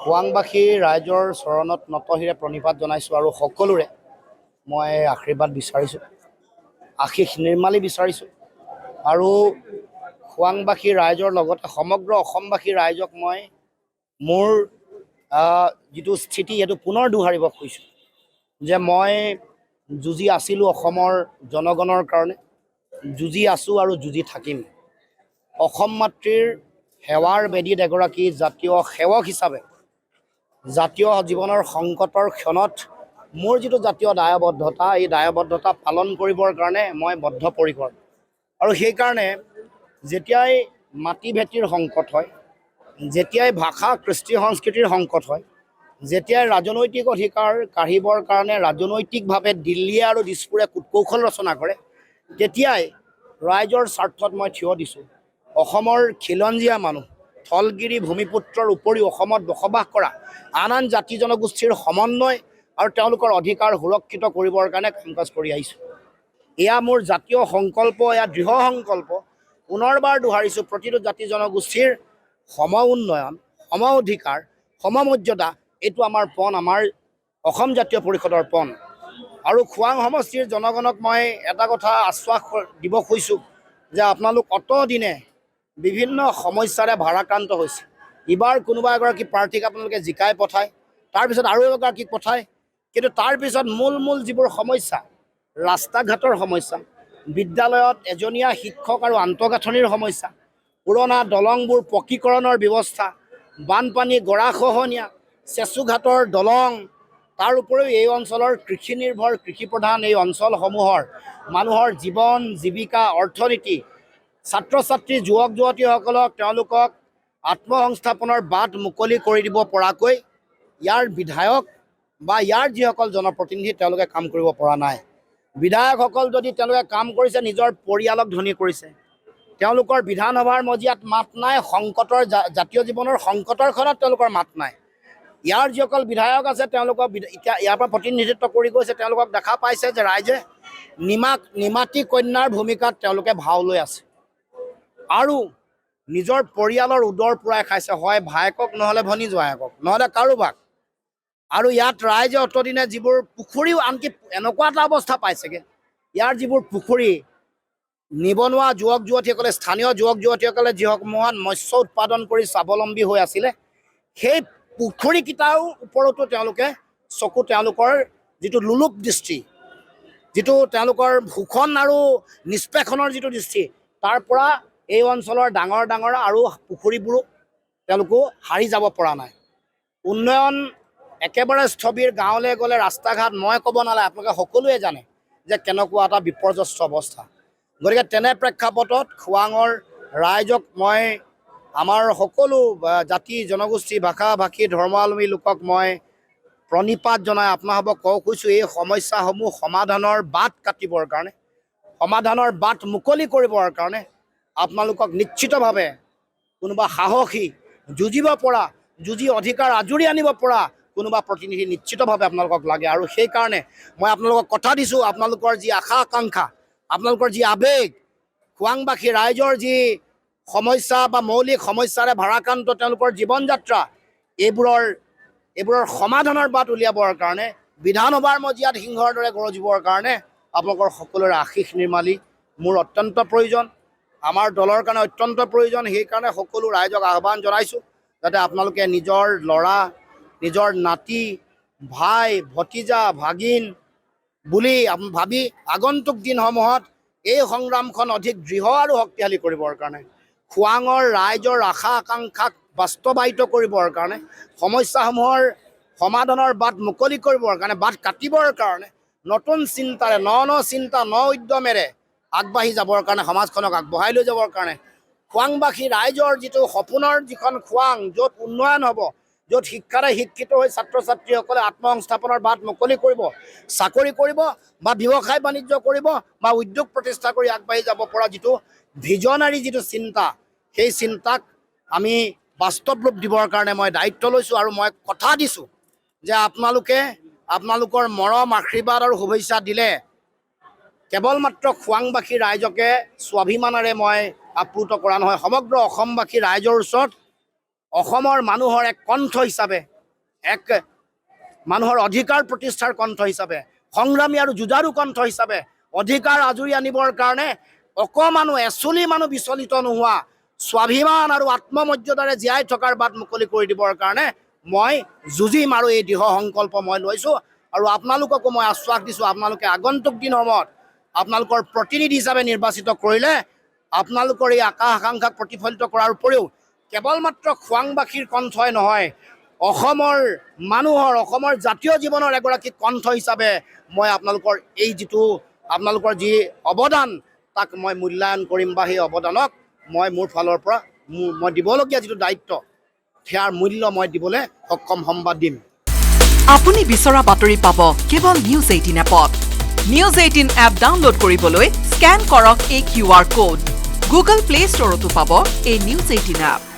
খোৱাংবাসী ৰাইজৰ চৰণত নতশিৰে প্ৰণিপাত জনাইছোঁ আৰু সকলোৰে মই আশীৰ্বাদ বিচাৰিছোঁ, আশীষ নিৰ্মালি বিচাৰিছোঁ আৰু খোৱাংবাসী ৰাইজৰ লগতে সমগ্ৰ অসমবাসী ৰাইজক মই মোৰ যিটো স্থিতি সেইটো পুনৰ দোহাৰিব খুজিছোঁ যে মই যুঁজি আছিলোঁ অসমৰ জনগণৰ কাৰণে, যুঁজি আছোঁ আৰু যুঁজি থাকিম। অসম মাতৃৰ সেৱাৰ বেদীত এগৰাকী জাতীয় সেৱক হিচাপে জাতীয় জীৱনৰ সংকটৰ ক্ষণত মোৰ যিটো জাতীয় দায়বদ্ধতা, এই দায়বদ্ধতা পালন কৰিবৰ কাৰণে মই বদ্ধপৰিকৰ। আৰু সেইকাৰণে যেতিয়াই মাটি ভেটিৰ সংকট হয়, যেতিয়াই ভাষা কৃষ্টি সংস্কৃতিৰ সংকট হয়, যেতিয়াই ৰাজনৈতিক অধিকাৰ কাঢ়িবৰ কাৰণে ৰাজনৈতিকভাৱে দিল্লীয়ে আৰু দিছপুৰে কূটকৌশল ৰচনা কৰে, তেতিয়াই ৰাইজৰ স্বাৰ্থত মই থিয় দিছোঁ। অসমৰ খিলঞ্জীয়া মানুহ, থলগিৰি ভূমিপুত্ৰৰ উপৰিও অসমত বসবাস কৰা আন জাতি জনগোষ্ঠীৰ সমন্বয় আৰু তেওঁলোকৰ অধিকাৰ সুৰক্ষিত কৰিবৰ কাৰণে কাম কাজ কৰি আহিছোঁ। এয়া মোৰ জাতীয় সংকল্প, এয়া দৃঢ় সংকল্প। পুনৰবাৰ দোহাৰিছোঁ, প্ৰতিটো জাতি জনগোষ্ঠীৰ সম উন্নয়ন, সম অধিকাৰ, সমমৰ্যাদা, এইটো আমাৰ পণ, আমাৰ অসম জাতীয় পৰিষদৰ পণ। আৰু খোৱাং সমষ্টিৰ জনগণক মই এটা কথা আশ্বাস দিব খুজিছোঁ যে আপোনালোক অতদিনে বিভিন্ন সমস্যাৰে ভাৰাক্ৰান্ত হৈছে। ইবাৰ কোনোবা এগৰাকী প্ৰাৰ্থীক আপোনালোকে জিকাই পঠায়, তাৰপিছত আৰু এগৰাকীক পঠায়, কিন্তু তাৰপিছত মূল যিবোৰ সমস্যা, ৰাস্তা ঘাটৰ সমস্যা, বিদ্যালয়ত এজনীয়া শিক্ষক আৰু আন্তঃগাঁথনিৰ সমস্যা, পুৰণা দলংবোৰ পকীকৰণৰ ব্যৱস্থা, বানপানী গৰাখহনীয়া, চেচুঘাটৰ দলং, তাৰ উপৰিও এই অঞ্চলৰ কৃষি নিৰ্ভৰ, কৃষিপ্ৰধান এই অঞ্চলসমূহৰ মানুহৰ জীৱন জীৱিকা, অৰ্থনীতি, ছাত্ৰ ছাত্ৰী, যুৱক যুৱতীসকলক তেওঁলোকক আত্মসংস্থাপনৰ বাট মুকলি কৰি দিব পৰাকৈ ইয়াৰ বিধায়ক বা ইয়াৰ যিসকল জনপ্ৰতিনিধি তেওঁলোকে কাম কৰিব পৰা নাই। বিধায়কসকল যদি তেওঁলোকে কাম কৰিছে, নিজৰ পৰিয়ালক ধনী কৰিছে, তেওঁলোকৰ বিধানসভাৰ মজিয়াত মাত নাই, সংকটৰ জাতীয় জীৱনৰ সংকটৰ ক্ষণত তেওঁলোকৰ মাত নাই। ইয়াৰ যিসকল বিধায়ক আছে তেওঁলোকক এতিয়া ইয়াৰ পৰা প্ৰতিনিধিত্ব কৰি গৈছে, তেওঁলোকক দেখা পাইছে যে ৰাইজে নিমাতী কন্যাৰ ভূমিকাত তেওঁলোকে ভাও লৈ আছে আৰু নিজৰ পৰিয়ালৰ উদৰ পূৰাই খাইছে, হয় ভায়েকক নহ'লে ভনী জোৱায়েকক, নহ'লে কাৰোবাক। আৰু ইয়াত ৰাইজে অতদিনে যিবোৰ পুখুৰীও, আনকি এনেকুৱা এটা অৱস্থা পাইছেগৈ, ইয়াৰ যিবোৰ পুখুৰী নিবনুৱা যুৱক যুৱতীসকলে, স্থানীয় যুৱক যুৱতীসকলে যিসমূহত মৎস্য উৎপাদন কৰি স্বাৱলম্বী হৈ আছিলে, সেই পুখুৰীকেইটাৰ ওপৰতো তেওঁলোকে চকু, তেওঁলোকৰ যিটো লোলুপ দৃষ্টি, যিটো তেওঁলোকৰ শোষণ আৰু নিষ্পেষণৰ যিটো দৃষ্টি, তাৰ পৰা এই অঞ্চলৰ ডাঙৰ ডাঙৰ আৰু পুখুৰীবোৰো তেওঁলোকো হাৰি যাব পৰা নাই। উন্নয়ন একেবাৰে স্থবিৰ, গাঁৱলৈ গ'লে ৰাস্তা ঘাট মই ক'ব নালাগে, আপোনালোকে সকলোৱে জানে যে কেনেকুৱা এটা বিপৰ্যস্ত অৱস্থা। গতিকে তেনে প্ৰেক্ষাপটত খোৱাঙৰ ৰাইজক মই, আমাৰ সকলো জাতি জনগোষ্ঠী, ভাষা ভাষী, ধৰ্মাৱলম্বী লোকক মই প্ৰণিপাত জনাই আপোনাসবক ক'ব খুজিছোঁ, এই সমস্যাসমূহ সমাধানৰ বাট কাটিবৰ কাৰণে, সমাধানৰ বাট মুকলি কৰিবৰ কাৰণে আপোনালোকক নিশ্চিতভাৱে কোনোবা সাহসী, যুঁজিব পৰা, যুঁজি অধিকাৰ আজুৰি আনিব পৰা কোনোবা প্ৰতিনিধি নিশ্চিতভাৱে আপোনালোকক লাগে। আৰু সেইকাৰণে মই আপোনালোকক কথা দিছোঁ, আপোনালোকৰ যি আশা আকাংক্ষা, আপোনালোকৰ যি আৱেগ, খোৱাংবাসী ৰাইজৰ যি সমস্যা বা মৌলিক সমস্যাৰে ভাৰাক্ৰান্ত তেওঁলোকৰ জীৱন যাত্ৰা, এইবোৰৰ সমাধানৰ বাট উলিয়াবৰ কাৰণে, বিধানসভাৰ মজিয়াত সিংহৰ দৰে গৰজিবৰ কাৰণে আপোনালোকৰ সকলোৰে আশীষ নিৰ্মালি মোৰ অত্যন্ত প্ৰয়োজন, আমাৰ দলৰ কাৰণে অত্যন্ত প্ৰয়োজন। সেইকাৰণে সকলো ৰাইজক আহ্বান জনাইছোঁ যাতে আপোনালোকে নিজৰ ল'ৰা, নিজৰ নাতি, ভাই, ভতিজা, ভাগিন বুলি ভাবি আগন্তুক দিনসমূহত এই সংগ্ৰামখন অধিক দৃঢ় আৰু শক্তিশালী কৰিবৰ কাৰণে, খোৱাঙৰ ৰাইজৰ আশা আকাংক্ষাক বাস্তৱায়িত কৰিবৰ কাৰণে, সমস্যাসমূহৰ সমাধানৰ বাট মুকলি কৰিবৰ কাৰণে, বাট কাটিবৰ কাৰণে নতুন চিন্তাৰে, ন চিন্তা, উদ্যমেৰে আগবাঢ়ি যাবৰ কাৰণে, সমাজখনক আগবঢ়াই লৈ যাবৰ কাৰণে খোৱাংবাসী ৰাইজৰ যিটো সপোনৰ যিখন খোৱাং, য'ত উন্নয়ন হ'ব, য'ত শিক্ষাৰে শিক্ষিত হৈ ছাত্ৰ ছাত্ৰীসকলে আত্মসংস্থাপনৰ বাট মুকলি কৰিব, চাকৰি কৰিব বা ব্যৱসায় বাণিজ্য কৰিব বা উদ্যোগ প্ৰতিষ্ঠা কৰি আগবাঢ়ি যাব পৰা যিটো ভিজনাৰী যিটো চিন্তা, সেই চিন্তাক আমি বাস্তৱ ৰূপ দিবৰ কাৰণে মই দায়িত্ব লৈছোঁ। আৰু মই কথা দিছোঁ যে আপোনালোকে আপোনালোকৰ মৰম, আশীৰ্বাদ আৰু শুভেচ্ছা দিলে কেৱল মাত্ৰ খোৱাংবাসী ৰাইজকে স্বাভিমানেৰে মই আপ্লুত কৰা নহয়, সমগ্ৰ অসমবাসী ৰাইজৰ ওচৰত অসমৰ মানুহৰ এক কণ্ঠ হিচাপে, এক মানুহৰ অধিকাৰ প্ৰতিষ্ঠাৰ কণ্ঠ হিচাপে, সংগ্ৰামী আৰু যুঁজাৰু কণ্ঠ হিচাপে অধিকাৰ আজৰি আনিবৰ কাৰণে অকমানো এচলি মানুহ বিচলিত নোহোৱা স্বাভিমান আৰু আত্মমৰ্যাদাৰে জীয়াই থকাৰ বাট মুকলি কৰি দিবৰ কাৰণে মই যুঁজিম আৰু এই দৃঢ় সংকল্প মই লৈছোঁ। আৰু আপোনালোককো মই আশ্বাস দিছোঁ, আপোনালোকে আগন্তুক দিনত আপোনালোকৰ প্ৰতিনিধি হিচাপে নিৰ্বাচিত কৰিলে আপোনালোকৰ এই আশা আকাংক্ষাক প্ৰতিফলিত কৰাৰ উপৰিও কেৱল মাত্ৰ খোৱাংবাসীৰ কণ্ঠই নহয়, অসমৰ মানুহৰ, অসমৰ জাতীয় জীৱনৰ এগৰাকী কণ্ঠ হিচাপে মই আপোনালোকৰ এই যিটো আপোনালোকৰ যি অৱদান তাক মই মূল্যায়ন কৰিম বা সেই অৱদানক মই মোৰ ফালৰ পৰা মই দিবলগীয়া যিটো দায়িত্ব সেয়াৰ মূল্য মই দিবলৈ সক্ষম সম্বাদ দিম। আপুনি বিচৰা বাতৰি পাব কেৱল নিউজ 18 এপত। নিউজ 18 এপ ডাউনলোড কৰিবলৈ স্কেন কৰক এই QR কোড। গুগল প্লে ষ্টৰতো পাব এই নিউজ 18 এপ।